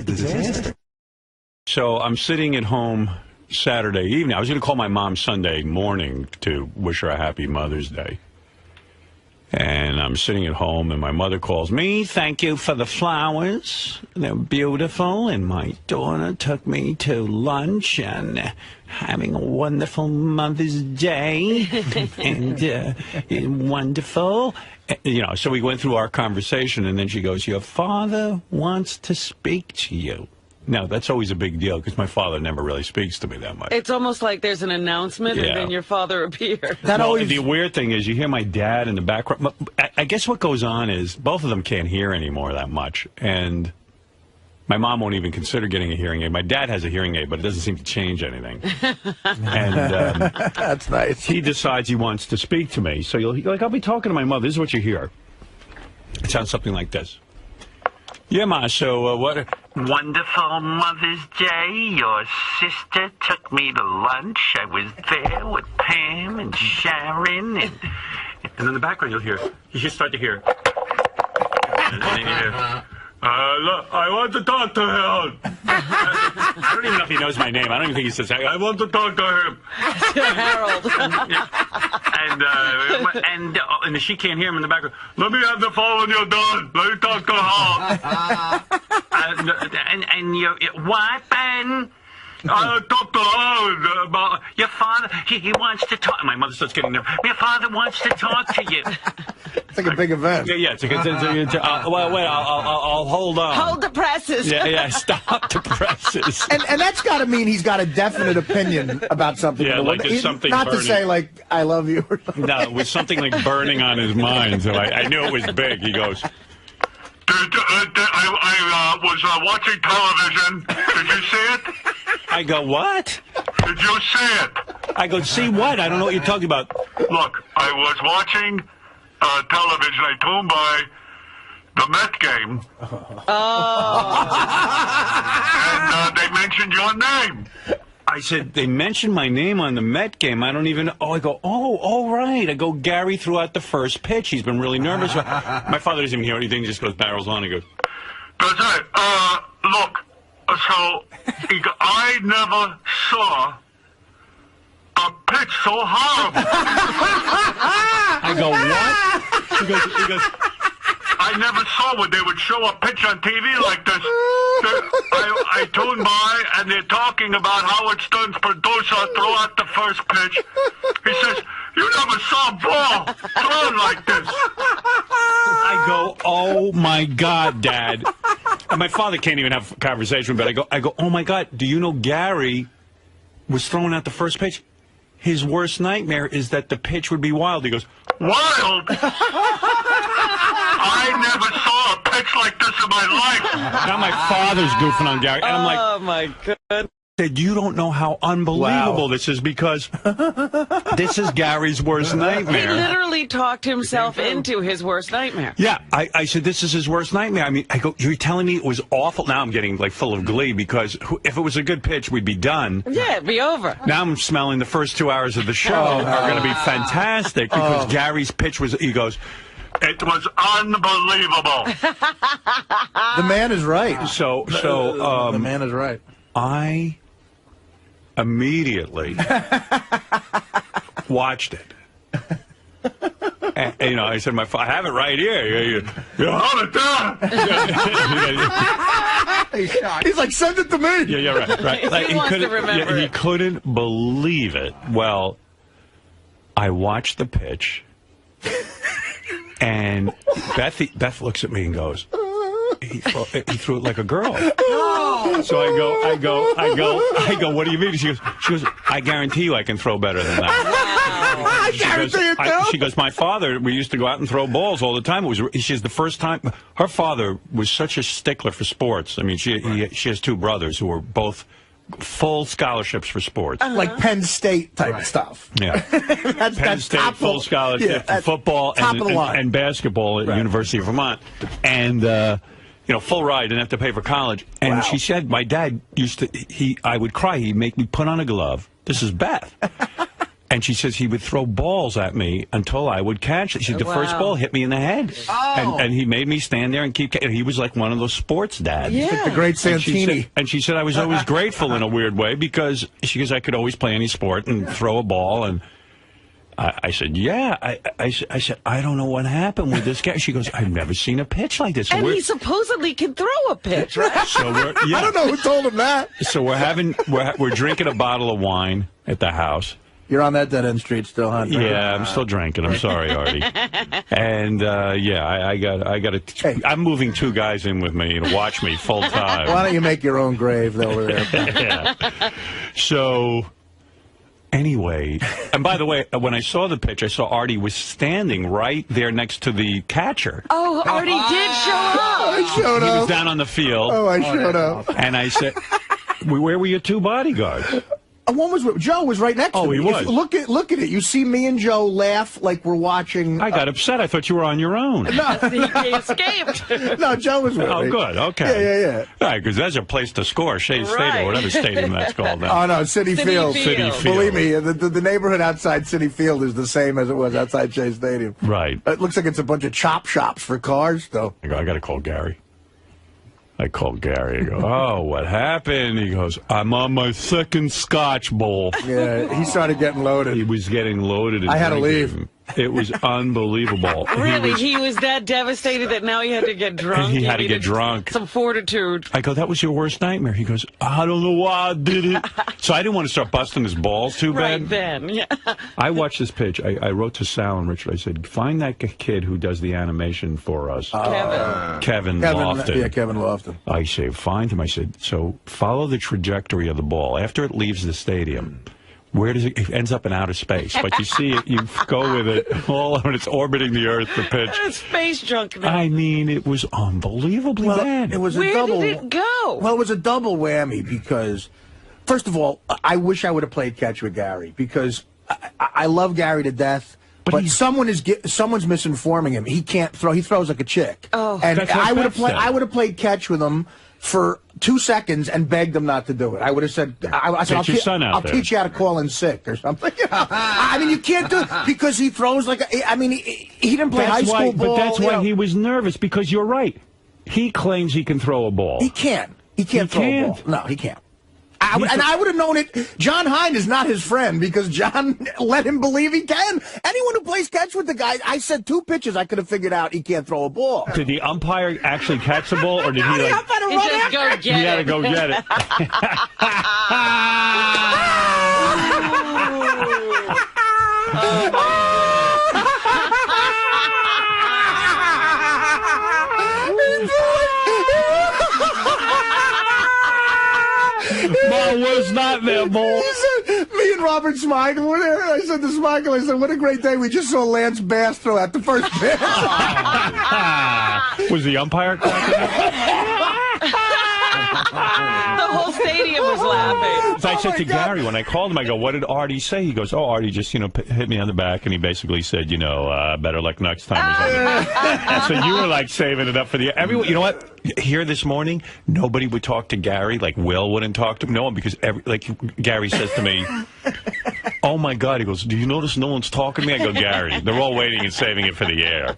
Disaster. So I'm sitting at home Saturday evening. I was going to call my mom Sunday morning to wish her a happy Mother's Day. And I'm sitting at home, and my mother calls me. Thank you for the flowers. They're beautiful. And my daughter took me to lunch and having a wonderful Mother's Day. And wonderful. You know, so we went through our conversation, and then she goes, your father wants to speak to you. Now, that's always a big deal because my father never really speaks to me that much. It's almost like there's an announcement and then your father appears. The weird thing is you hear my dad in the background. I guess what goes on is both of them can't hear anymore that much. And my mom won't even consider getting a hearing aid. My dad has a hearing aid, but it doesn't seem to change anything. And that's nice. He decides he wants to speak to me. So I'll be talking to my mother. This is what you hear. It sounds something like this. Yeah, Ma, so what? Wonderful Mother's Day. Your sister took me to lunch. I was there with Pam and Sharon. And in the background, you just start to hear. And then you hear, look, I want to talk to him. I don't even know if he knows my name. I don't even think he says, I want to talk to him. Harold. And she can't hear him in the background. Let me have the phone when you're done. Let me talk to her. And you, what, Ben? I talked to her about your father. He wants to talk. My mother starts getting nervous. Your father wants to talk to you. It's like a big event. Yeah. Well, wait. I'll hold on. Hold the presses. Yeah. Stop the presses. And that's got to mean he's got a definite opinion about something. Yeah, like there's something not burning. To say like I love you. Or something. No, it was something like burning on his mind. So I knew it was big. He goes. I was watching television. Did you see it? I go, what? Did you see it? I go, see what? I don't know what you're talking about. Look, I was watching television. I tuned by the Met game. And they mentioned your name. I said, they mentioned my name on the Met game. I don't even know. I go, all right. I go, Gary threw out the first pitch. He's been really nervous. My father doesn't even hear anything. He just goes, barrels on. He goes, that's it. Look, so I never saw a pitch so horrible. I go, what? He goes, I never saw when they would show a pitch on TV like this. I tuned by, and they're talking about Howard Stern's producer threw out the first pitch. He says, you never saw a ball thrown like this. I go, oh, my God, Dad. And my father can't even have a conversation, but I go, oh, my God, do you know Gary was throwing out the first pitch? His worst nightmare is that the pitch would be wild. He goes, wild? I never saw a pitch like this in my life. Now my father's goofing on Gary. And I'm like, oh, my God. You don't know how unbelievable this is because this is Gary's worst nightmare. He literally talked himself into his worst nightmare. Yeah, I said, this is his worst nightmare. I mean, I go, you're telling me it was awful? Now I'm getting, like, full of glee because if it was a good pitch, we'd be done. Yeah, it'd be over. Now I'm smelling the first 2 hours of the show are going to be fantastic because Gary's pitch was, he goes, it was unbelievable. The man is right. So the man is right. I immediately watched it. And, you know, I said, I have it right here. You hold it down. He's like, send it to me. Yeah, right. Like, he wants to remember he couldn't believe it. Well, I watched the pitch, and Beth looks at me and goes, he threw it like a girl. Oh. So I go, what do you mean? She goes, I guarantee you I can throw better than that. I guarantee you too. She goes, my father, we used to go out and throw balls all the time. She's the first time. Her father was such a stickler for sports. I mean, she has two brothers who were both full scholarships for sports. Like Penn State type stuff. Yeah. Penn State, full scholarship for football and basketball at University of Vermont. And, you know, full ride, didn't have to pay for college. And she said, my dad used to, I would cry. He'd make me put on a glove. This is Beth. And she says he would throw balls at me until I would catch it. She said the first ball hit me in the head. Oh. And he made me stand there and keep. He was like one of those sports dads. Yeah. Like the great Santini. And she said I was always grateful in a weird way because she goes, I could always play any sport and throw a ball. And I said, yeah. I said, I don't know what happened with this guy. She goes, I've never seen a pitch like this. And he supposedly can throw a pitch, right? So I don't know who told him that. So we're drinking a bottle of wine at the house. You're on that dead-end street still, huh? Yeah, I'm still drinking. I'm sorry, Artie. And I got to. Hey. I'm moving 2 guys in with me to watch me full time. Why don't you make your own grave over there? Yeah. So anyway, and by the way, when I saw the pitch, I saw Artie was standing right there next to the catcher. Oh, Artie did show up. I showed He up. was down on the field. Oh, I showed up. And I said, where were your 2 bodyguards? One was Joe was right next to me. He was. Look at it. You see me and Joe laugh like we're watching. I got upset. I thought you were on your own. He escaped. No, Joe was with me. Oh, good. Okay. Yeah. All right, because there's a place to score, Shea Stadium, or whatever stadium that's called now. Oh, no, City Field. City Field. Believe me, the neighborhood outside City Field is the same as it was outside Shea Stadium. Right. It looks like it's a bunch of chop shops for cars, though. I got to call Gary. I called Gary. I go, oh, what happened? He goes, I'm on my 2nd Scotch bowl. Yeah, he started getting loaded. He was getting loaded. And I had to drinking. leave. It was unbelievable. Really? He was that devastated that now he had to get drunk? He had to get drunk. Some fortitude. I go, that was your worst nightmare? He goes, I don't know why I did it. So I didn't want to start busting his balls too bad. Right then, yeah. I watched this pitch. I wrote to Sal and Richard. I said, find that kid who does the animation for us. Kevin Lofton. Yeah, Kevin Lofton. I say, find him. I said, so follow the trajectory of the ball. After it leaves the stadium, where does it ends up in outer space? But you see it, you go with it all when it's orbiting the Earth, the pitch. It's space junk now. I mean, it was unbelievably bad. It was a Where double. did it go? Well, it was a double whammy because, first of all, I wish I would have played catch with Gary because I love Gary to death. But someone's misinforming him. He can't throw. He throws like a chick. Oh, and that's what I would have Beth said. I would have played catch with him for 2 seconds and begged him not to do it. I would have said, I said, Get your son out I'll there. teach you how to call in sick or something. You know? I mean, you can't do it because he throws like he didn't play high school ball. But that's you why know. he was nervous, because you're right. He claims he can throw a ball. He can't. He can't throw a ball. No, he can't. I would have known it. John Hine is not his friend because John let him believe he can. Anyone who plays catch with the guy, I said 2 pitches, I could have figured out he can't throw a ball. Did the umpire actually catch the ball, or did he He just go get He had to it. go get it. My was not there, ball. Me and Robert Smigel were there. I said to Smigel, I said, what a great day. We just saw Lance Bass throw out the first pitch. Was the umpire cracking up? The whole stadium was laughing. So I said to Gary when I called him, I go, what did Artie say? He goes, oh, Artie just, hit me on the back, and he basically said, better luck next time or something. So you were like saving it up for the everyone. You know what? Here this morning, nobody would talk to Gary. Like Will wouldn't talk to him. No one, because Gary says to me, oh my God, he goes, do you notice no one's talking to me? I go, Gary, they're all waiting and saving it for the air.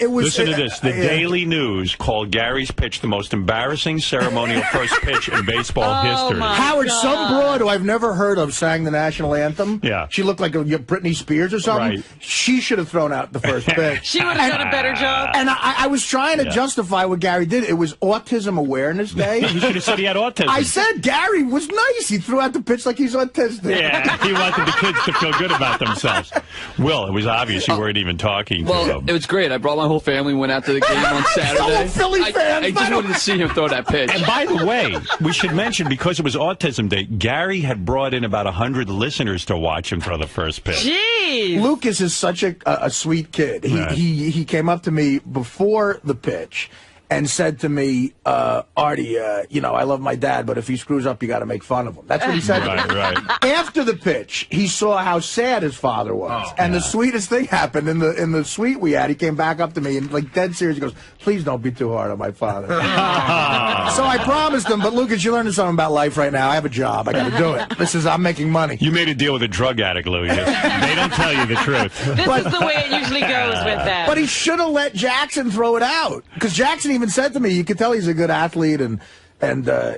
Listen to this. The Daily News called Gary's pitch the most embarrassing ceremonial first pitch in baseball history. Howard, some broad who I've never heard of sang the national anthem. Yeah. She looked like a Britney Spears or something. Right. She should have thrown out the first pitch. She would have done a better job. And I was trying to justify what Gary did. It was Autism Awareness Day. You should have said he had autism. I said Gary was nice. He threw out the pitch like he's autistic. Yeah, he wanted the kids to feel good about themselves. Will, it was obvious you weren't even talking to him. It was great. I brought my whole family, went out to the game on Saturday. All Philly fans. I just wanted to see him throw that pitch. And by the way, we should mention, because it was Autism Day, Gary had brought in about 100 listeners to watch him throw the first pitch. Jeez. Lucas is such a sweet kid. He came up to me before the pitch and said to me, Artie, I love my dad, but if he screws up, you got to make fun of him. That's what he said to me. Right. After the pitch, he saw how sad his father was. And the sweetest thing happened in the suite we had. He came back up to me and, like, dead serious, he goes, please don't be too hard on my father. So So I promised him, but Lucas, you're learning something about life right now. I have a job. I got to do it. I'm making money. You made a deal with a drug addict, Louis. They don't tell you the truth. This is the way it usually goes with that. But he should have let Jackson throw it out. Because Jackson even said to me, you could tell he's a good athlete, and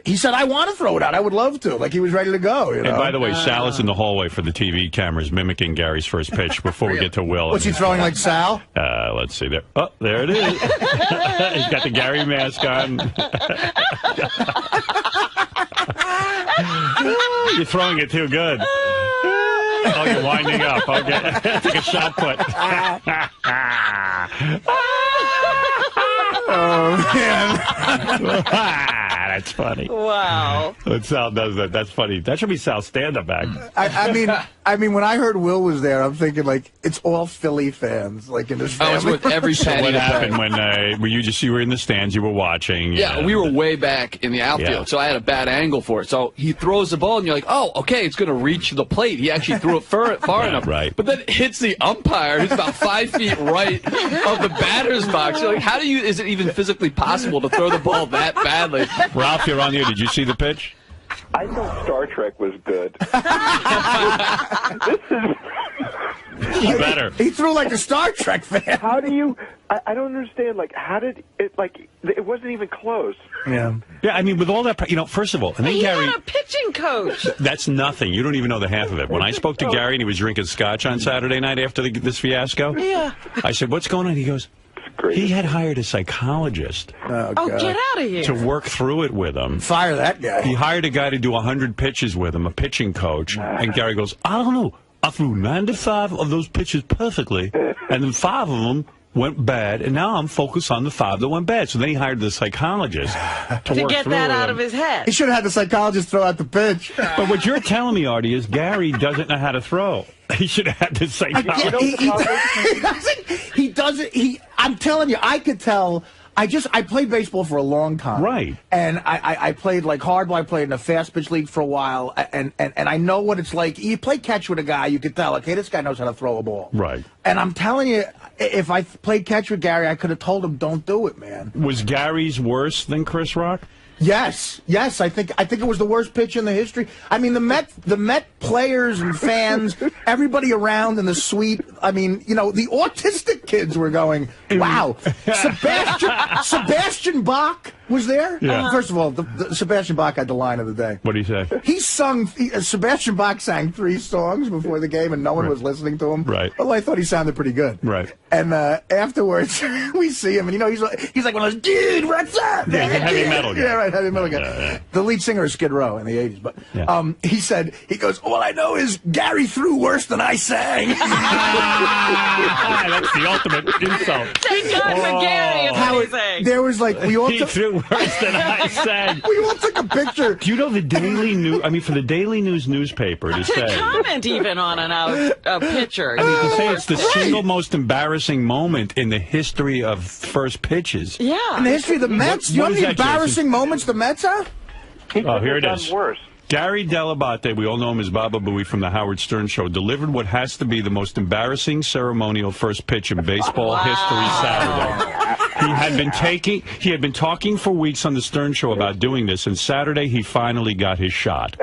he said, I want to throw it out. I would love to. Like, he was ready to go. You know? And by the way, Sal is in the hallway for the TV cameras mimicking Gary's first pitch before we get to Will. What's he throwing, like Sal? Let's see there. Oh, there it is. He's got the Gary mask on. You're throwing it too good. Oh, you're winding up. Okay. Take a shot put. Oh, man. That's funny. Wow. When Sal does that, that's funny. That should be Sal's stand-up act. I mean, when I heard Will was there, I'm thinking, like, it's all Philly fans, like, in his family. I was with every So Patty what to happened play. when you were in the stands, you were watching? Yeah, we were way back in the outfield, Yeah. so I had a bad angle for it. So he throws the ball, and you're like, oh, okay, it's going to reach the plate. He actually threw it far enough. Right. But then it hits the umpire, who's about 5 feet right of the batter's box. You're like, is it even physically possible to throw the ball that badly? Ralph, you're on here. Did you see the pitch? I thought Star Trek was good. This is Better. He threw like a Star Trek fan. how do you? I don't understand. Like, how did it? Like, it wasn't even close. Yeah. Yeah, I mean, with all that, first of all, and then He Gary, had a pitching coach. that's nothing. You don't even know the half of it. When I spoke to Gary and he was drinking scotch on Saturday night after this fiasco, Yeah. I said, "What's going on?" He goes, Great. "He had hired a psychologist Oh, Oh, God. get out of here. to work through it with him. Fire that He guy. hired a guy to do 100 pitches with him, a pitching coach. And Gary goes, I don't know. I threw 95 of those pitches perfectly, and then 5 of them went bad, and now I'm focused on the 5 that went bad. So then he hired the psychologist to work get through that with out him. of his head. He should have had the psychologist throw out the pitch. But what you're telling me, Artie, is Gary doesn't know how to throw. He should have had the psychologist. He doesn't. I'm telling you, I could tell. I played baseball for a long time. Right. And I played like hardball. I played in a fast pitch league for a while. And I know what it's like. You play catch with a guy, you could tell, okay, this guy knows how to throw a ball. Right. And I'm telling you, if I played catch with Gary, I could have told him, don't do it, man. Was Gary's worse than Chris Rock? Yes. I think it was the worst pitch in the history. I mean, the Met players and fans, everybody around in the suite. I mean, the autistic kids were going, "Wow!" Sebastian Bach was there. Yeah. First of all, the Sebastian Bach had the line of the day. What did he say? He sung. Sebastian Bach sang 3 songs before the game, and no one was listening to him. Right. Well, I thought he sounded pretty good. Right. And afterwards, we see him, and he's like one of those, dude, what's up? Yeah, he's a heavy metal guy. Yeah, right, heavy metal guy. Yeah. The lead singer of Skid Row in the 80s. But Yeah. he goes, all I know is Gary threw worse than I sang. That's the ultimate insult. Thank God for Gary, is what he's saying. There was like, we all He took, threw worse than I sang. we all took a picture. Do you know the Daily News? I mean, for the Daily News newspaper to To say, comment even on a pitcher. to say it's the single most embarrassing moment in the history of first pitches. In Yeah. the history of the Mets, you know what how is many that, Jason? embarrassing moments the Mets have? Oh, here it Done is. worse. Gary Dell'Abate, we all know him as Baba Booey from the Howard Stern Show, delivered what has to be the most embarrassing ceremonial first pitch in baseball history Saturday. He had been talking for weeks on the Stern Show about doing this, and Saturday he finally got his shot.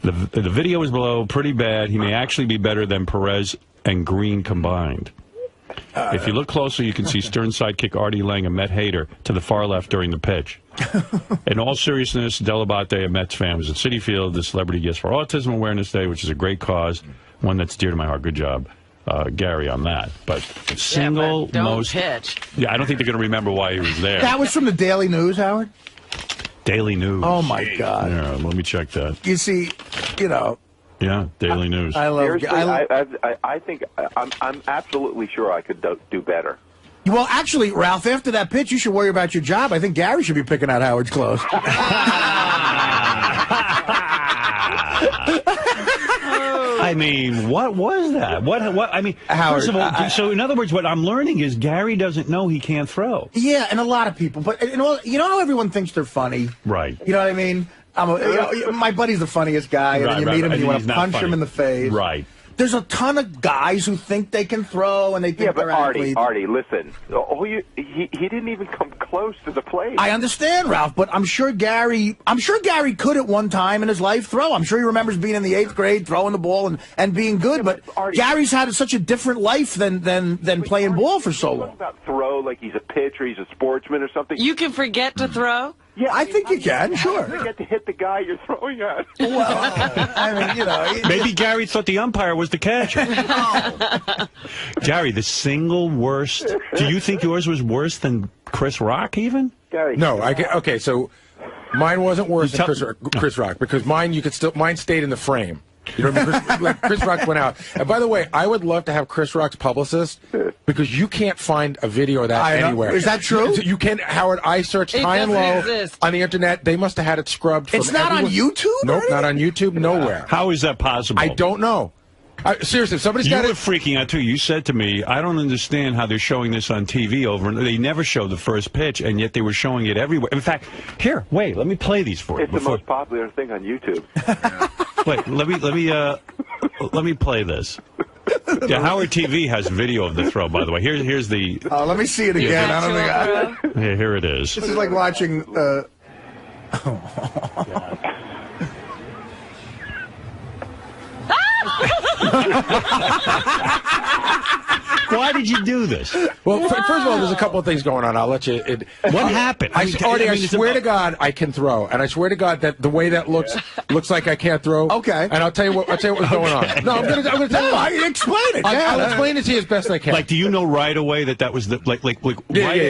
The video is below, pretty bad. He may actually be better than Perez and Green combined. If you look closer, you can see Stern sidekick Artie Lange, a Met hater, to the far left during the pitch. In all seriousness, Dell'Abate, a Mets fan, was at Citi Field, the Celebrity Gifts for Autism Awareness Day, which is a great cause, one that's dear to my heart. Good job, Gary, on that. But single Don't most... pitch. Yeah, I don't think they're going to remember why he was there. That was from the Daily News, Howard? Daily News. Oh, my God. Yeah, let me check that. You see, Yeah, Daily News. I love Seriously, I think I'm absolutely sure I could do better. Well, actually, Ralph, after that pitch, you should worry about your job. I think Gary should be picking out Howard's clothes. I mean, what was that? What? I mean, Howard, first of all, so in other words, what I'm learning is Gary doesn't know he can't throw. Yeah, and a lot of people. But you know how everyone thinks they're funny? Right. You know what I mean? My buddy's the funniest guy, and then you meet him and you want to punch him in the face. Right. there's a ton of guys who think they can throw and they think but they're athletes. Artie, listen. He didn't even come close to the plate. I understand, Ralph, but I'm sure Gary could at one time in his life throw. I'm sure he remembers being in the 8th grade, throwing the ball and being good. But Artie, Gary's had such a different life than playing ball for so long. About throw like he's a pitcher, he's a sportsman or something. You can forget to throw? Yeah, I think you can, sure. You get to hit the guy you're throwing at. Well, I mean, you know. Maybe Gary thought the umpire was the catcher. Gary, the single worst. Do you think yours was worse than Chris Rock even? Gary. No, okay, so mine wasn't worse than Chris Rock because mine stayed in the frame. You know what I mean? Chris Rock went out. And by the way, I would love to have Chris Rock's publicist because you can't find a video of that anywhere. Is that true? You can, Howard. I searched high and low on the internet. They must have had it scrubbed. It's not on YouTube? Nope, not on YouTube. Nowhere. How is that possible? I don't know. Seriously, if somebody's got it. You were freaking out, too. You said to me, I don't understand how they're showing this on TV over, and they never show the first pitch, and yet they were showing it everywhere. In fact, here, wait, let me play these for you. It's the most popular thing on YouTube. Wait, let me play this. Yeah, Howard TV has video of the throw, by the way. Here's the... let me see it again. I don't think Yeah, here it is. This is like watching... Why did you do this? Well, first of all, there's a couple of things going on. I'll let you... What happened? I swear to God, I can throw, and I swear to God that the way that looks like I can't throw. Okay. And I'll tell you what was going on. No, I'm gonna tell you. No, explain it. I'll explain it to you as best I can. Like, do you know right away that was the right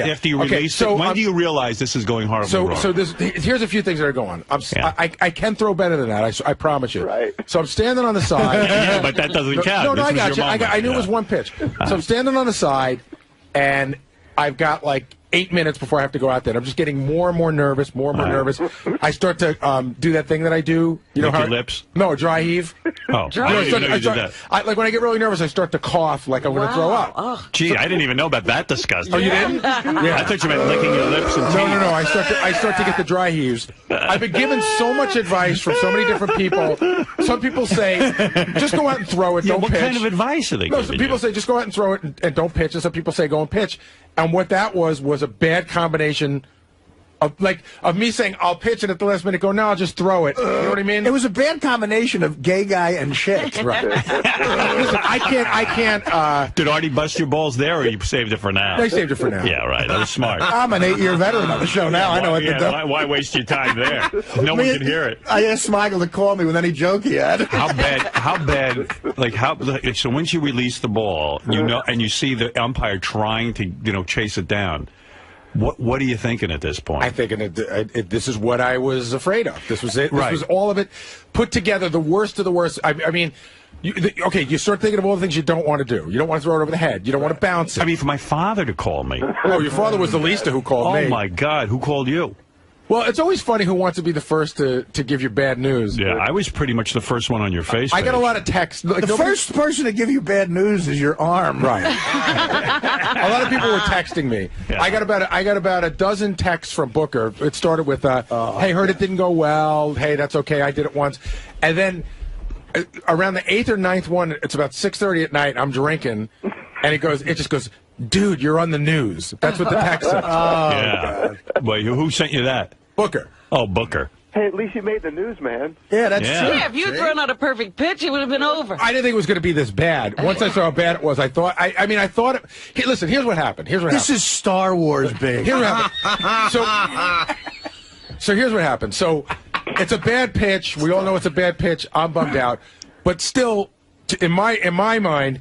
after you released it? When do you realize this is going horribly wrong? So here's a few things that are going on. I can throw better than that. I promise you. Right. So I'm standing on the side. Yeah, but that doesn't count. No, I got you. I knew it was one pitch. So I'm standing on the side, and I've got like 8 minutes before I have to go out there. I'm just getting more and more nervous, more and more nervous. I start to do that thing that I do. You know Lick how your lips? No, dry heave. Oh, I didn't know you did that. Like when I get really nervous, I start to cough like I'm going to throw up. Oh. Gee, I didn't even know about that disgusting. Oh, you didn't? Yeah. I thought you meant licking your lips and teeth. No. I start to get the dry heaves. I've been given so much advice from so many different people. Some people say, just go out and throw it. Don't what pitch. kind of advice are they giving Some people say, just go out and throw it and don't pitch. And some people say, go and pitch. And what that was a bad combination of me saying I'll pitch, and at the last minute go, no, I'll just throw it. You know what I mean? It was a bad combination of gay guy and chick. Right. Listen, I can't. Did Artie bust your balls there, or you saved it for now? They saved it for now. Yeah, right. That was smart. I'm an 8-year veteran on the show now. I know what to do. Why waste your time there? No one can hear it. I asked Smigel to call me with any joke he had. How bad? So once you release the ball, and you see the umpire trying to, chase it down. What are you thinking at this point? I'm thinking this is what I was afraid of. This was it. This was all of it put together, the worst of the worst. I mean, you start thinking of all the things you don't want to do. You don't want to throw it over the head. You don't want to bounce it. I mean, for my father to call me. Oh, your father was the least who called me. Oh, my God. Who called you? Well, it's always funny who wants to be the first to give you bad news. Yeah, I was pretty much the first one on your face. I got a lot of texts. The first person to give you bad news is your arm. Right. A lot of people were texting me. Yeah. I got about a dozen texts from Booker. It started with, hey, heard it didn't go well. Hey, that's okay. I did it once. And then around the 8th or 9th one, it's about 6:30 at night. I'm drinking, and it just goes, dude, you're on the news. That's what the text says. Yeah. Wait, who sent you that? Booker. Oh, Booker. Hey, at least you made the news, man. Yeah, that's true. Yeah, if you had thrown out a perfect pitch, it would have been over. I didn't think it was going to be this bad. Once I saw how bad it was, I thought. I thought. Listen, here's what happened. This is Star Wars, big. Here's what happened. So here's what happened. So it's a bad pitch. We all know it's a bad pitch. I'm bummed out, but still, in my mind,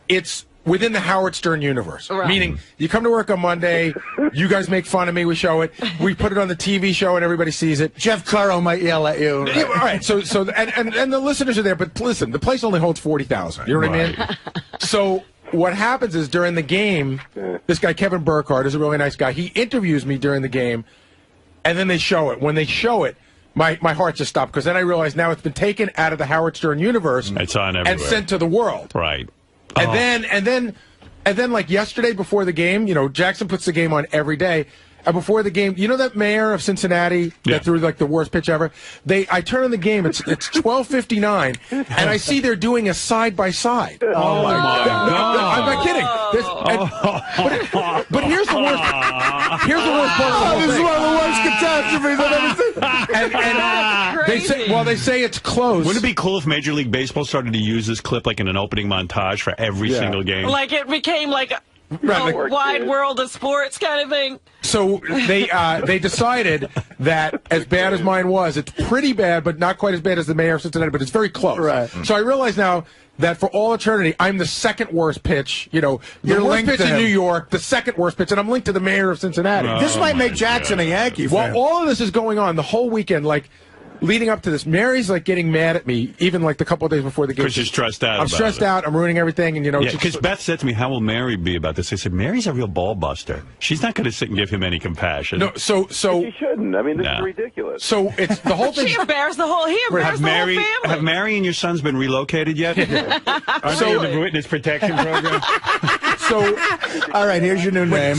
it's within the Howard Stern universe. Right. Meaning, you come to work on Monday, you guys make fun of me, we show it, we put it on the TV show and everybody sees it. Jeff Currow might yell at you. Yeah, all right, so and the listeners are there, but listen, the place only holds 40,000. You know what I mean? So what happens is during the game, this guy Kevin Burkhardt is a really nice guy. He interviews me during the game, and then they show it. When they show it, my heart just stopped, because then I realized now it's been taken out of the Howard Stern universe it's on everywhere. And sent to the world. Right. And then, like yesterday before the game, Jackson puts the game on every day, And before the game, you know that mayor of Cincinnati that threw like the worst pitch ever? I turn on the game, it's 12:59, and I see they're doing a side-by-side. Oh, my God. I'm not kidding. But here's the worst. Here's the worst part of the whole This is thing. one of the worst catastrophes I've ever seen. And they say it's close. Wouldn't it be cool if Major League Baseball started to use this clip like in an opening montage for every single game? Like it became like a wide world of sports kind of thing. So they decided that as bad as mine was, it's pretty bad, but not quite as bad as the mayor of Cincinnati, but it's very close. Right. So I realize now that for all eternity, I'm the second worst pitch. You know, You're the worst linked pitch to in him. New York, the second worst pitch, and I'm linked to the mayor of Cincinnati. This might make Jackson a Yankee fan. Well, all of this is going on the whole weekend, like leading up to this. Mary's like getting mad at me, even like the couple of days before the game. Because you're stressed out. I'm stressed out. I'm ruining everything, and you know. Yeah, because Beth said to me, "How will Mary be about this?" I said, "Mary's a real ball buster. She's not going to sit and give him any compassion." No, so She shouldn't. I mean, this is ridiculous. So it's the whole thing. He embarrassed the whole Have Mary and your sons been relocated yet? Aren't they in the witness protection program? So, all right, here's your new name.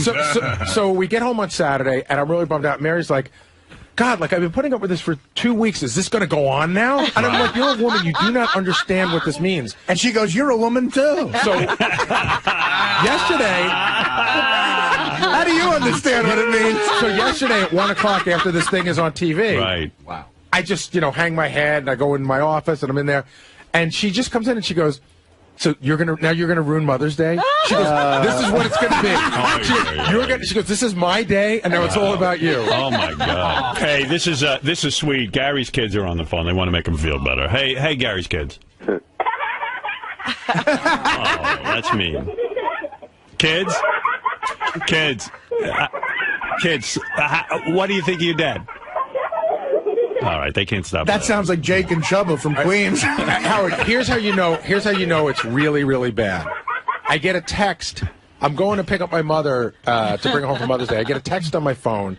So we get home on Saturday, and I'm really bummed out. Mary's like, God, like I've been putting up with this for 2 weeks. Is this going to go on now? And I'm like, you're a woman. You do not understand what this means. And she goes, you're a woman too. So yesterday, how do you understand what it means? So yesterday at 1 o'clock after this thing is on TV, right? Wow. I just hang my head and I go in my office and I'm in there, and she just comes in and she goes, "So you're gonna ruin Mother's Day?" She goes, "This is what it's gonna be." She goes, "This is my day, and now it's all about you." Oh my God! Hey, this is sweet. Gary's kids are on the phone. They want to make him feel better. Hey, Gary's kids. Oh, that's mean. Kids. What do you think of your dad? All right, they can't stop. That sounds like Jake and Chubba from Queens. Howard, here's how you know it's really, really bad. I get a text. I'm going to pick up my mother to bring her home for Mother's Day. I get a text on my phone,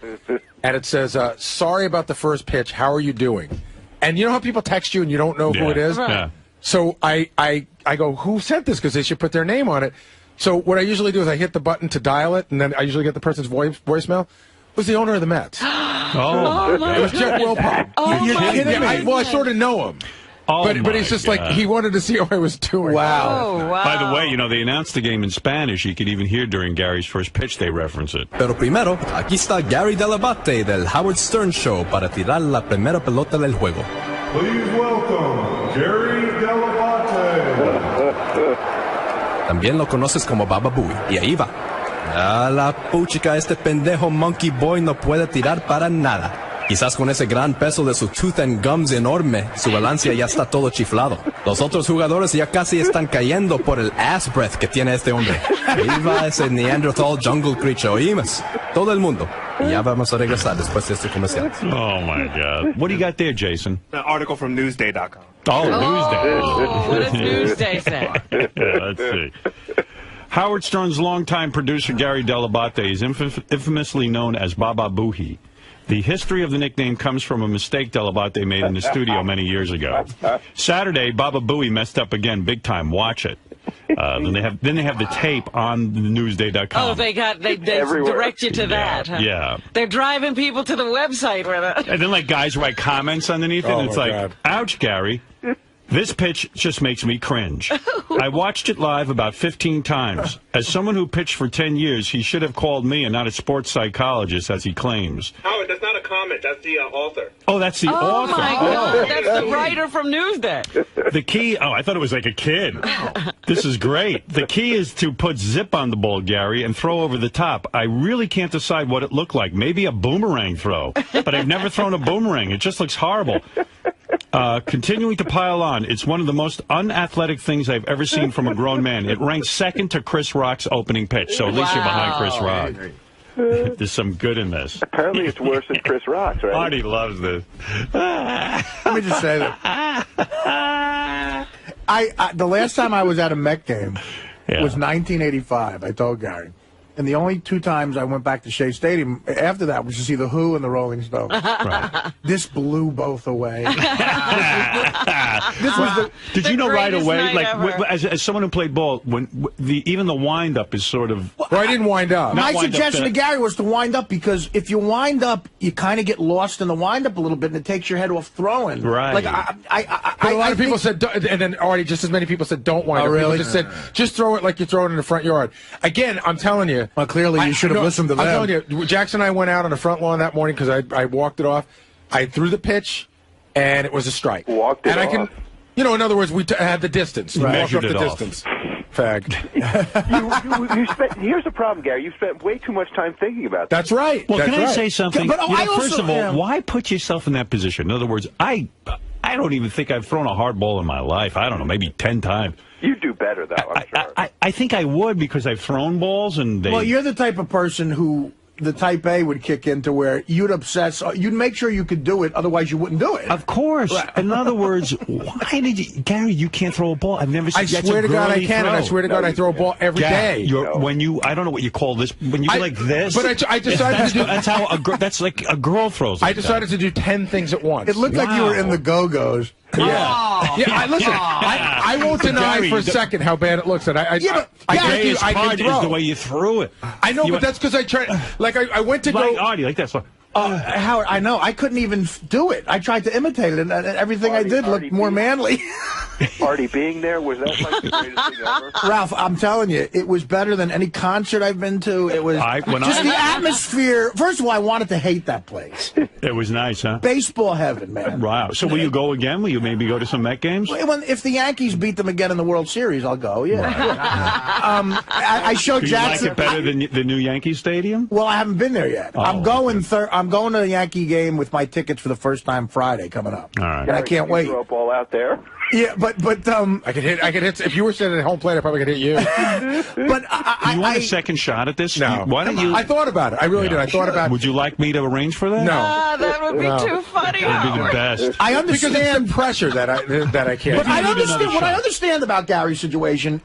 and it says, "Sorry about the first pitch. How are you doing?" And you know how people text you and you don't know who it is? Right. Yeah. So I go, "Who sent this?" Because they should put their name on it. So what I usually do is I hit the button to dial it, and then I usually get the person's voicemail. It was the owner of the Mets. Oh, It was Jeff Wilpon. You're kidding me. I sort of know him. Oh, but he's just like, he wanted to see how I was doing. Wow. Oh, wow. By the way, they announced the game in Spanish. You could even hear during Gary's first pitch they reference it. Pero primero, aquí está Gary Delabate del Howard Stern Show para tirar la primera pelota del juego. Please welcome Gary Delabate. También lo conoces como Baba Booey. Y ahí va. A la puchica, este pendejo Monkey Boy no puede tirar para nada. Quizás con ese gran peso de su tooth and gums enorme, su balancia ya está todo chiflado. Los otros jugadores ya casi están cayendo por el ass breath que tiene este hombre. Ahí va ese Neanderthal jungle creature, ¿oímos? Todo el mundo. Y ya vamos a regresar después de este comercial. Oh, my God. What do you got there, Jason? An article from Newsday.com. Oh, Newsday. What does Newsday say? Let's see. Howard Stern's longtime producer, Gary Delabate, is infamously known as Baba Booey. The history of the nickname comes from a mistake Delabate made in the studio many years ago. Saturday, Baba Booey messed up again big time. Watch it. Then they have the tape on Newsday.com. Oh, they direct you to that. Huh? Yeah. They're driving people to the website with it. And then guys write comments underneath it, and it's like, God. "Ouch, Gary. This pitch just makes me cringe. I watched it live about 15 times. As someone who pitched for 10 years, he should have called me and not a sports psychologist, as he claims." Howard, that's not a comment. That's the author. Oh, that's the Oh, author. my God. That's the writer from Newsday. The key, I thought it was like a kid. This is great. The key is to put zip on the ball, Gary, and throw over the top. I really can't decide what it looked like. Maybe a boomerang throw. But I've never thrown a boomerang. It just looks horrible. Continuing to pile on, it's one of the most unathletic things I've ever seen from a grown man. It ranks second to Chris Rock's opening pitch, so at least you're behind Chris Rock. There's some good in this. Apparently it's worse than Chris Rock's, right? Artie loves this. Let me just say that. The last time I was at a Met game was 1985. I told Gary. and the only 2 times I went back to Shea Stadium after that was to see the Who and the Rolling Stones. Right. This blew both away. This was did you know right away, like as someone who played ball, when even the wind up is sort of. Well, I didn't wind up. My suggestion to Gary was to wind up, because if you wind up, you kind of get lost in the wind up a little bit, and it takes your head off throwing. Right. Like a lot of people said, and then already just as many people said, don't wind up. Really? People just said, just throw it like you throw it in the front yard. Again, I'm telling you. Well, clearly you should have listened to them. I'm telling you, Jackson and I went out on the front lawn that morning because I walked it off. I threw the pitch, and it was a strike. Walked it off. In other words, we had the distance. We walked off the distance. Fag. you spent. Here's the problem, Gary. You spent way too much time thinking about that. That's right. Well, That's can I right. say something? But first of all, why put yourself in that position? In other words, I don't even think I've thrown a hard ball in my life. I don't know, maybe 10 times. You do better, though, I'm sure. I think I would, because I've thrown balls and they... Well, you're the type of person who the type A would kick into, where you'd obsess. You'd make sure you could do it, otherwise you wouldn't do it. Of course. In other words, why did you... Gary, you can't throw a ball. I've never seen... I swear to God I can, and I swear to God I throw a ball every day. When you... I don't know what you call this. When you go like this... But I decided to do... That's how that's like a girl throws. I decided to do 10 things at once. It looked like you were in the Go-Go's. Yeah. Listen, I won't deny for a second how bad it looks. And I the gayest part is the way you threw it. I know, but that's because I tried. Like I went to like go. Artie, like that. Howard, I know. I couldn't even do it. I tried to imitate it, and everything I did looked more manly. Artie being there, was that like the greatest thing ever? Ralph, I'm telling you, it was better than any concert I've been to. It was the atmosphere. First of all, I wanted to hate that place. It was nice, huh? Baseball heaven, man. Wow. So will you go again? Will you maybe go to some Met games? If the Yankees beat them again in the World Series, I'll go, yeah. Right. I showed Jackson. You like it better than the new Yankee Stadium? Well, I haven't been there yet. Oh, I'm going to the Yankee game with my tickets for the first time Friday coming up. All right. And I can't wait. Throw a ball out there. Yeah, but I could hit. If you were sitting at home plate, I probably could hit you. But do you want a second shot at this? No. Why don't you? I thought about it. I really did. I thought about it. Would you like me to arrange for that? No. That would be too funny. That would be the best. I understand because it's the pressure that I can't. But I understand. What I understand about Gary's situation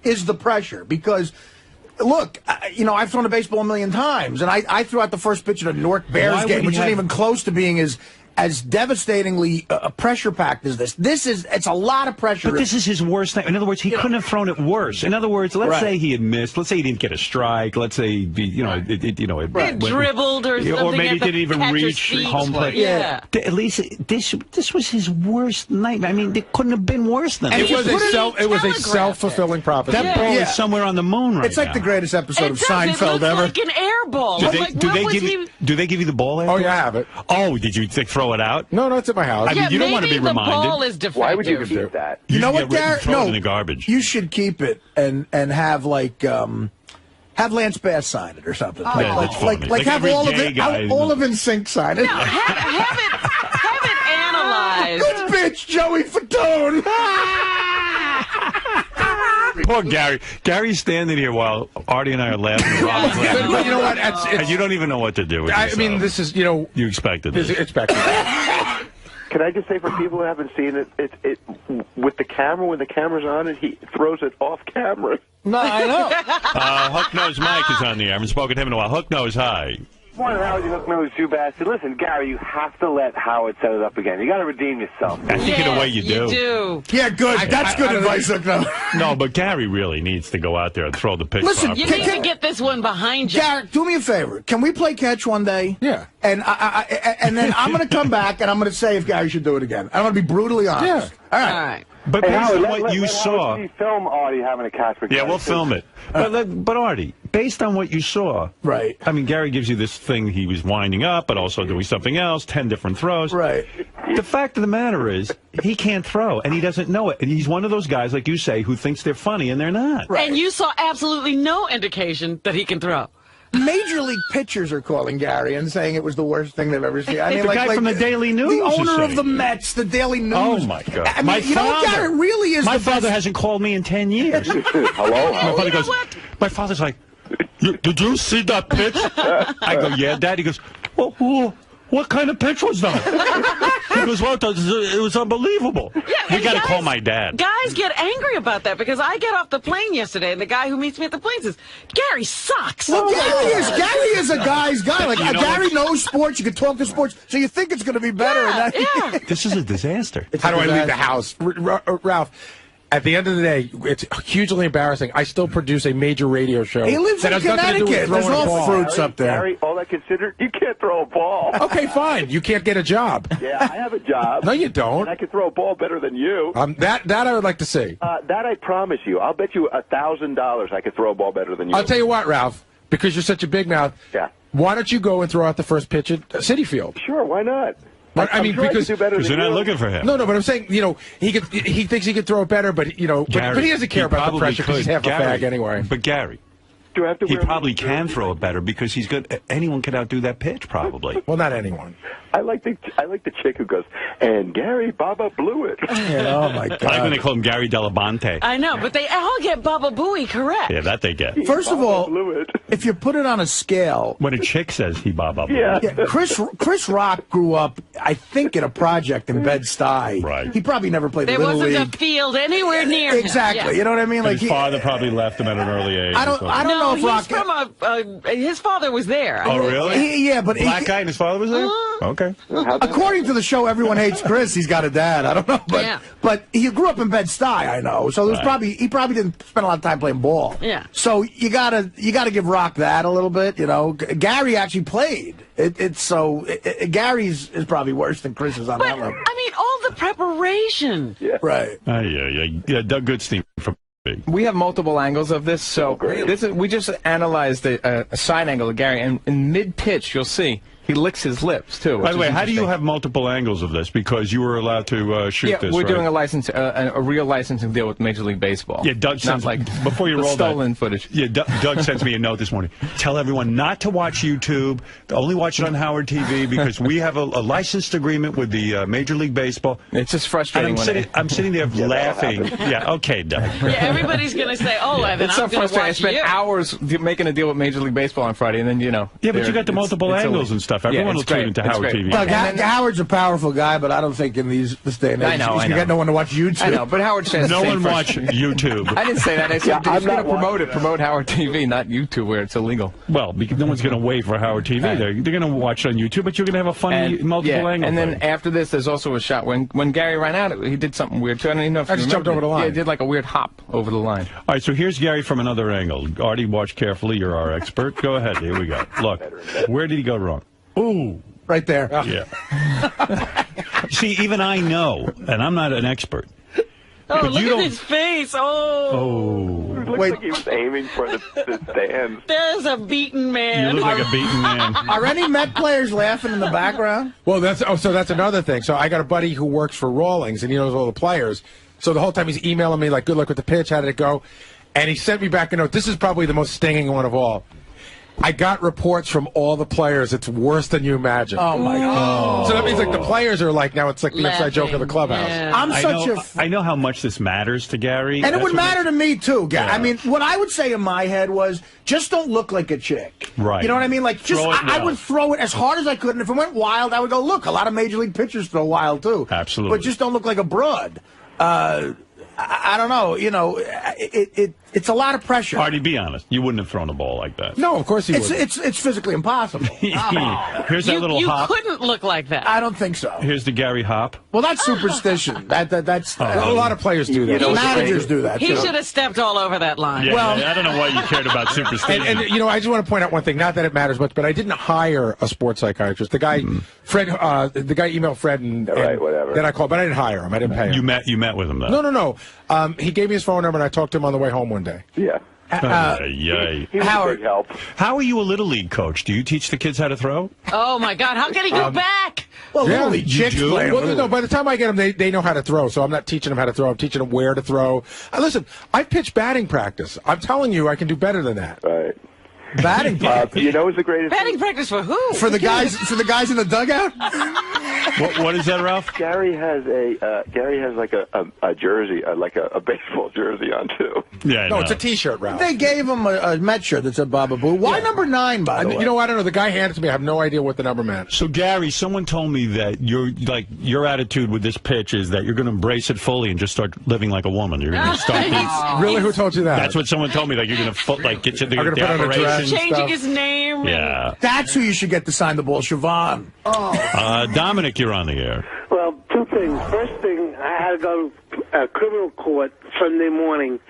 is the pressure, because. Look, I've thrown a baseball a million times, and I threw out the first pitch at a Newark Bears game, which isn't even close to being as devastatingly pressure-packed as this. It's a lot of pressure. But this is his worst thing. In other words, he couldn't have thrown it worse. In other words, let's say he had missed. Let's say he didn't get a strike. Let's say, it dribbled or something. Or maybe he didn't even reach home plate. Yeah. At least this was his worst night. I mean, it couldn't have been worse than that. It was a self-fulfilling prophecy. That ball is somewhere on the moon right now. It's like the greatest episode of Seinfeld ever. It looks like an air ball. Do they give you the ball after? Oh, yeah, I have it. Oh, did you throw it out? No, it's at my house. I mean, you don't want to be reminded. The ball is defective. Why would you keep that? You know what, Garrett? Throw it in the garbage. You should keep it and have have Lance Bass sign it or something. Like have all of NSYNC sign it. No, have it analyzed. Good bitch, Joey Fatone. Poor Gary. Gary's standing here while Artie and I are laughing. But you know what? And you don't even know what to do with yourself. I mean, this is, you expected this. Expected this. Can I just say, for people who haven't seen it, with the camera, when the camera's on it, he throws it off camera. No, I know. Hook Nose Mike is on the air. I haven't spoken to him in a while. Hook Nose, hi. Morning, Howard. You Hook Nose, you bastard. Listen, Gary, you have to let Howard set it up again. You got to redeem yourself. I think in a way you do. You do. Yeah, good. That's good advice, Hook Nose. No, but Gary really needs to go out there and throw the pitch. Listen, you need to get this one behind you. Garrett, do me a favor. Can we play catch one day? Yeah. And and then I'm going to come back and I'm going to say if Gary should do it again. I'm going to be brutally honest. Yeah. All right. But Hey, based Howard, on what you saw... film Artie having a catch for Yeah, Gary, we'll film it. But Artie, based on what you saw... Right. I mean, Gary gives you this thing, he was winding up, but also doing something else, 10 different throws. Right. The fact of the matter is, he can't throw, and he doesn't know it. And he's one of those guys, like you say, who thinks they're funny, and they're not. Right. And you saw absolutely no indication that he can throw. Major League pitchers are calling Gary and saying it was the worst thing they've ever seen. I mean, the guy from the Daily News. The owner is of the saying Mets, the Daily News. Oh, my God. I mean, you know what, Gary really is My the father best. hasn't called me in 10 years. Hello? My father goes, my father's like, did you see that pitch? I go, yeah, Dad. He goes, well, what kind of pitch was that? He it was unbelievable. Yeah, we got to guys- call my dad. Guys get angry about that because I get off the plane yesterday and the guy who meets me at the plane says, Gary sucks. Well, Gary is a guy's guy. Like You know Gary what? knows sports. You can talk to sports, so you think it's going to be better. Yeah, yeah. This is a disaster. How do I leave the house? Ralph, at the end of the day, it's hugely embarrassing. I still produce a major radio show. He lives that in has nothing to do with Connecticut. There's throwing a all ball. fruits up there. Gary, all that considered, you can't throw a ball. Okay, fine. You can't get a job. Yeah, I have a job. No, you don't. And I can throw a ball better than you. That I would like to see. That I promise you. I'll bet you $1,000 I could throw a ball better than you. I'll tell you what, Ralph, because you're such a big mouth. Yeah. Why don't you go and throw out the first pitch at Citi Field? Sure, why not? I mean, I'm sure I because could do better than they're not you. looking for him. No, but I'm saying, he thinks he could throw it better, but but he doesn't care about the pressure because he's half a fag anyway. But Gary, Do I have to he wear probably a can throw it better because he's good. Anyone could outdo that pitch, probably. Well, not anyone. I like the chick who goes, and Gary Baba blew it. Oh my I like when God! they call him Gary Delabonte. I know, but they all get Baba Booey correct. Yeah, that they get. First of Baba all, blew it. if you put it on a scale, When a chick says he Baba. Yeah. Chris Rock grew up, I think, in a project in Bed-Stuy. Right. He probably never played There Little wasn't League. a field anywhere near him. Exactly. Yeah. You know what I mean? And Like his father probably left him at an early age. I don't No, know if he's Rock. from his father was there. Oh, really? Yeah, but Black guy and his father was there? Okay. according to the show, everyone hates Chris. He's got a dad. I don't know, but he grew up in Bed-Stuy. I know, so there was he probably didn't spend a lot of time playing ball. Yeah. So you gotta give Rock that a little bit. You know, Gary actually played. Gary's is probably worse than Chris is on But, that level. I mean, all the preparation. Yeah. Right. Yeah, Doug Goodstein from B. We have multiple angles of this, so we just analyzed a side angle of Gary, and in mid-pitch, you'll see he licks his lips, too. By the way, how do you have multiple angles of this? Because you were allowed to shoot this, we're right? doing a real licensing deal with Major League Baseball. Yeah, Doug sends, not like before you the roll stolen that, footage. Yeah, Doug sends me a note this morning. Tell everyone not to watch YouTube, to only watch it on Howard TV, because we have a licensed agreement with the Major League Baseball. It's just frustrating. And I'm sitting there laughing. Yeah, okay, Doug. Yeah, everybody's going to say, oh, Evan, It's so I'm going to frustrating. I watch spent you. hours making a deal with Major League Baseball on Friday, and then, Yeah, but you got the multiple angles and stuff. Everyone will tune into Howard TV. Look, Howard's a powerful guy, but I don't think in this day and age I know. he's got no one to watch YouTube. I know, but Howard says No one watch YouTube. I didn't say that. I said Yeah, he's going to promote promote Howard TV, not YouTube, where it's illegal. Well, because no one's going to wait for Howard TV. Right. They're going to watch it on YouTube, but you're going to have a funny multiple angle. And then thing. after this, there's also a shot when Gary ran out. He did something weird too. I don't even know if I you just remember jumped over the line. Yeah, he did like a weird hop over the line. All right, so here's Gary from another angle. Artie, watch carefully. You're our expert. Go ahead. Here we go. Look, where did he go wrong? Ooh, right there. Yeah. See, even I know, and I'm not an expert. Oh, But look you at don't- his face. Oh. It looks like he was aiming for the stands. There's a beaten You man. look like a beaten man. Are any Met players laughing in the background? Well, that's another thing. So I got a buddy who works for Rawlings, and he knows all the players. So the whole time he's emailing me like, "Good luck with the pitch. How did it go?" And he sent me back a note. This is probably the most stinging one of all. I got reports from all the players. It's worse than you imagine. Oh my God! So that means like the players are like now it's like the inside joke of the clubhouse. Yeah. I'm I know how much this matters to Gary. And it That's would what matter to me too, Gary. Yeah. I mean, what I would say in my head was just don't look like a chick. Right. You know what I mean? Like, just Throw it I well. would throw it as hard as I could, and if it went wild, I would go, look, a lot of major league pitchers throw wild too. Absolutely. But just don't look like a broad. I don't know. You know, it's a lot of pressure. Artie, be honest. You wouldn't have thrown a ball like that. No, of course he would. It's physically impossible. Here's that little you hop. couldn't look like that. I don't think so. Here's the Gary hop. Well, that's superstition. That's A lot of players do that. managers do that. He too. should have stepped all over that line. Yeah, Well- I don't know why you cared about superstition. And you know, I just want to point out one thing. Not that it matters much, but I didn't hire a sports psychiatrist. The guy, Fred, the guy emailed Fred and whatever. Then I called, but I didn't hire him. I didn't pay him. You met with him though. No. He gave me his phone number, and I talked to him on the way home one day. Yeah. Yay. He was Howard- a big help. How are you a little league coach? Do you teach the kids how to throw? Oh, my God. How can he go back? Well, Yeah, Little League you chicks do? play. Well, no, by the time I get them, they know how to throw, so I'm not teaching them how to throw. I'm teaching them where to throw. Listen, I pitch batting practice. I'm telling you, I can do better than that. Right. Batting practice. You know what's the greatest Batting thing? practice for who? For the guys in the dugout? What is that, Ralph? Gary has like a jersey, like a baseball jersey on too. Yeah, No, it's a T-shirt, Ralph. They gave him a Met shirt that said Baba Boo. Why number 9, by the way? You know, I don't know. The guy handed it to me. I have no idea what the number meant. So, Gary, someone told me that your attitude with this pitch is that you're going to embrace it fully and just start living like a woman. You're going to start. Really? Who told you that? That's what someone told me. Like, you're going to get you the, I'm gonna the put on a dress. operation. Changing stuff. his name. Yeah. That's who you should get to sign the ball, Siobhan. Dominic, you're on the air. Well, two things. First thing, I had to go to criminal court Sunday morning.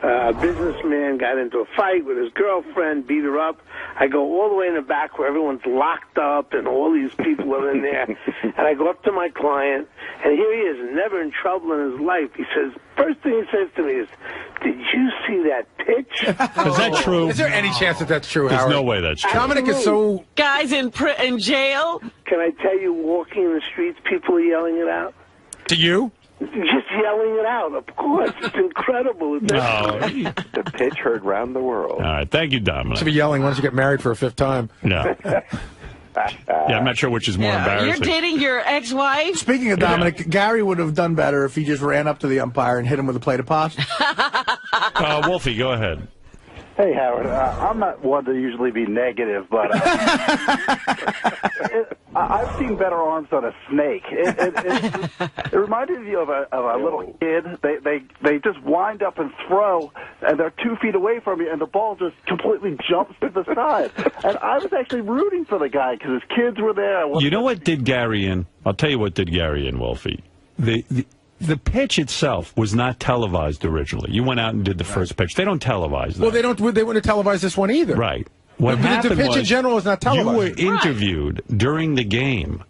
A businessman got into a fight with his girlfriend, beat her up. I go all the way in the back where everyone's locked up and all these people are in there. And I go up to my client, and here he is, never in trouble in his life. He says, first thing he says to me is, did you see that pitch? Is that true? Is there any chance that that's true, There's Howard? no way that's true. Dominic is so... Guys in jail. Can I tell you, walking in the streets, people are yelling it out? To you? Just yelling it out, of course. It's incredible. No. The pitch heard round the world. All right. Thank you, Dominic. To be yelling once you get married for a 5th time. No. Yeah, I'm not sure which is more embarrassing. You're dating your ex-wife? Speaking of Dominic, Gary would have done better if he just ran up to the umpire and hit him with a plate of pasta. Wolfie, go ahead. Hey, Howard. I'm not one to usually be negative, but I've seen better arms on a snake. It reminded me of a little kid. They just wind up and throw, and they're 2 feet away from you, and the ball just completely jumps to the side. And I was actually rooting for the guy because his kids were there. You know what did Gary in? I'll tell you what did Gary in, Wolfie. The pitch itself was not televised originally. You went out and did the first pitch. They don't televise that. Well, they wouldn't televise this one either. Right. What happened the pitch was, in general is not televised. You were interviewed during the game,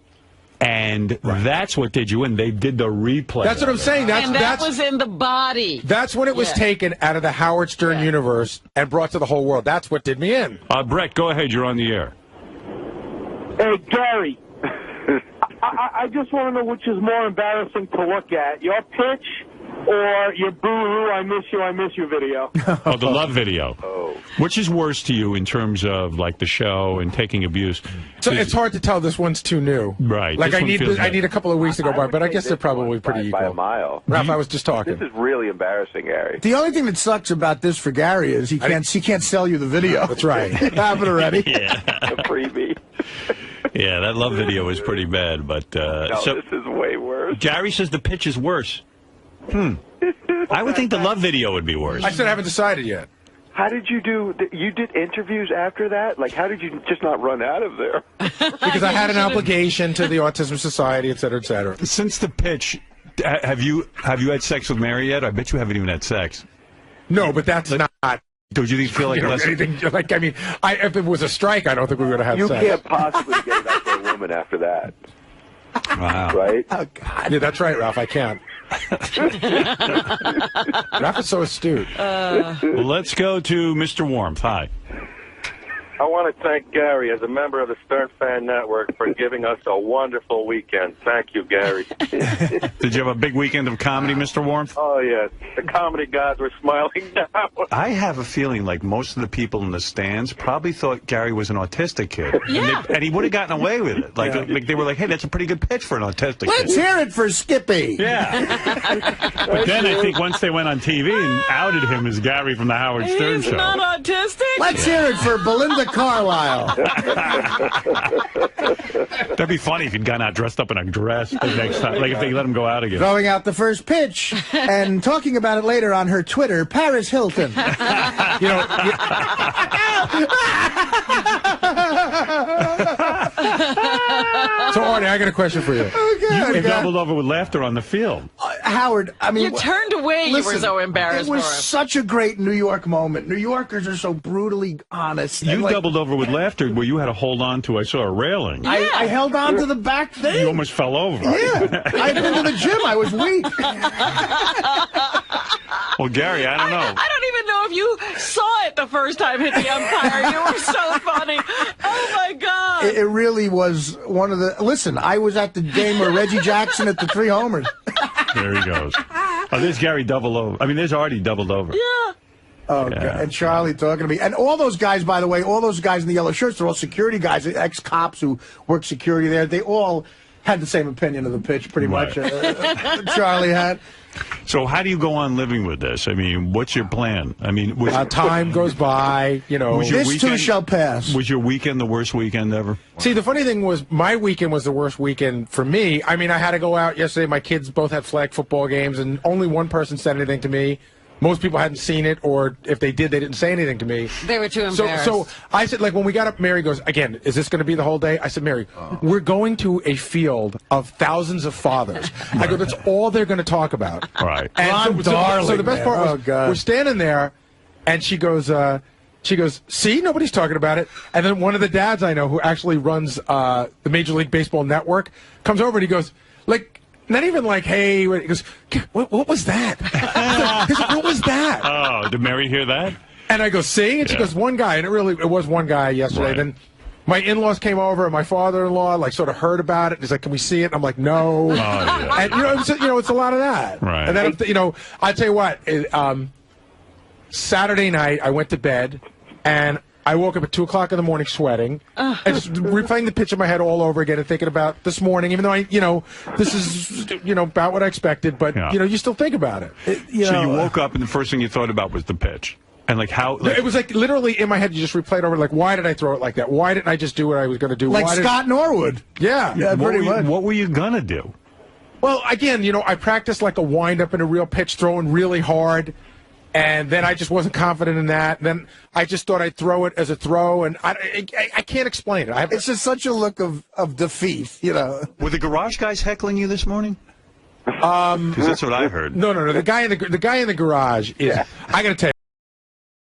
and that's what did you in. They did the replay. That's what I'm saying. That was in the body. That's when it was taken out of the Howard Stern universe and brought to the whole world. That's what did me in. Brett, go ahead. You're on the air. Hey, Gary. I just want to know which is more embarrassing to look at, your pitch or your boo-hoo, I miss you video. Oh, the love video. Oh. Which is worse to you in terms of, like, the show and taking abuse? So it's hard to tell. This one's too new. Right. Like, I need a couple of weeks to go by, but I guess they're probably pretty equal. By a mile. Ralph, I was just talking. This is really embarrassing, Gary. The only thing that sucks about this for Gary is he can't sell you the video. That's right. It happened already. Yeah. A freebie. Yeah, that love video was pretty bad, but No, this is way worse. Gary says the pitch is worse. I would think the love video would be worse. I said I haven't decided yet. How did you do? You did interviews after that? Like, how did you just not run out of there? Because I had an obligation to the Autism Society, et cetera, et cetera. Since the pitch, have you had sex with Mary yet? I bet you haven't even had sex. No, but that's not. Don't you feel like less? Anything, like, I mean, if it was a strike, I don't think we would have had sex. You can't possibly get back to a woman after that. Wow. Right? Oh, God. Yeah, that's right, Ralph. I can't. Ralph is so astute. Well, let's go to Mr. Warmth. Hi. I want to thank Gary, as a member of the Stern Fan Network, for giving us a wonderful weekend. Thank you, Gary. Did you have a big weekend of comedy, Mr. Warmth? Oh, yes. The comedy gods were smiling now. I have a feeling like most of the people in the stands probably thought Gary was an autistic kid. Yeah. And he would have gotten away with it. Like they were like, hey, that's a pretty good pitch for an autistic Let's kid. hear it for Skippy. Yeah. But then I think once they went on TV and outed him as Gary from the Howard Stern He's show. not autistic? Let's hear it for Belinda Carlisle. That'd be funny if he'd gone out dressed up in a dress the next time. Like if they let him go out again. Throwing out the first pitch and talking about it later on her Twitter, Paris Hilton. So, Artie, I got a question for you. You doubled over with laughter on the field. Howard, I mean... You turned away. Listen, you were so embarrassed it was for him. such a great New York moment. New Yorkers are so brutally honest. You And, like, doubled over with laughter where you had to hold on to, I saw a railing. I held on to the back thing. You almost fell over. Yeah. I had been to the gym. I was weak. Well, Gary, I don't know. I don't even know if you saw it the first time hit the umpire. You were so funny. Oh, my God. It really was one of the... Listen, I was at the game where Reggie Jackson hit the 3 homers. There he goes. Oh, there's Gary doubled over. I mean, there's Artie doubled over. Yeah. Oh, God. And Charlie talking to me. And all those guys, by the way, all those guys in the yellow shirts, they're all security guys, ex-cops who work security there. They all had the same opinion of the pitch, pretty much. Charlie had. So how do you go on living with this? I mean, what's your plan? I mean, time goes by, you know. This too shall pass. Was your weekend the worst weekend ever? See, the funny thing was my weekend was the worst weekend for me. I mean, I had to go out yesterday. My kids both had flag football games, and only one person said anything to me. Most people hadn't seen it, or if they did, they didn't say anything to me. They were too embarrassed. So I said, like, when we got up, Mary goes, again, is this going to be the whole day? I said, Mary, we're going to a field of thousands of fathers. I go, that's all they're going to talk about. Right. And so the best part was, we're standing there, and she goes, see, nobody's talking about it. And then one of the dads I know who actually runs the Major League Baseball network comes over and he goes, like, not even like, hey, he goes, what was that? He's like, what was that? Oh, did Mary hear that? And I go, see? And she goes, one guy. And it was one guy yesterday. Right. Then my in-laws came over, and my father-in-law, like, sort of heard about it. He's like, can we see it? I'm like, no. And, it's a lot of that. Right. And then, I tell you what, Saturday night, I went to bed, and I woke up at 2 o'clock in the morning sweating, and just replaying the pitch in my head all over again and thinking about this morning, even though this is, about what I expected, but, you still think about it. So you woke up and the first thing you thought about was the pitch. And like how... it was like literally in my head, you just replayed over, like, why did I throw it like that? Why didn't I just do what I was going to do? Like Scott Norwood. Yeah. Pretty much. What were you going to do? Well, again, I practiced like a wind-up in a real pitch, throwing really hard. And then I just wasn't confident in that. And then I just thought I'd throw it as a throw, and I can't explain it. It's just such a look of defeat, Were the garage guys heckling you this morning? Because that's what I heard. No. The guy in the garage is. I got to tell you.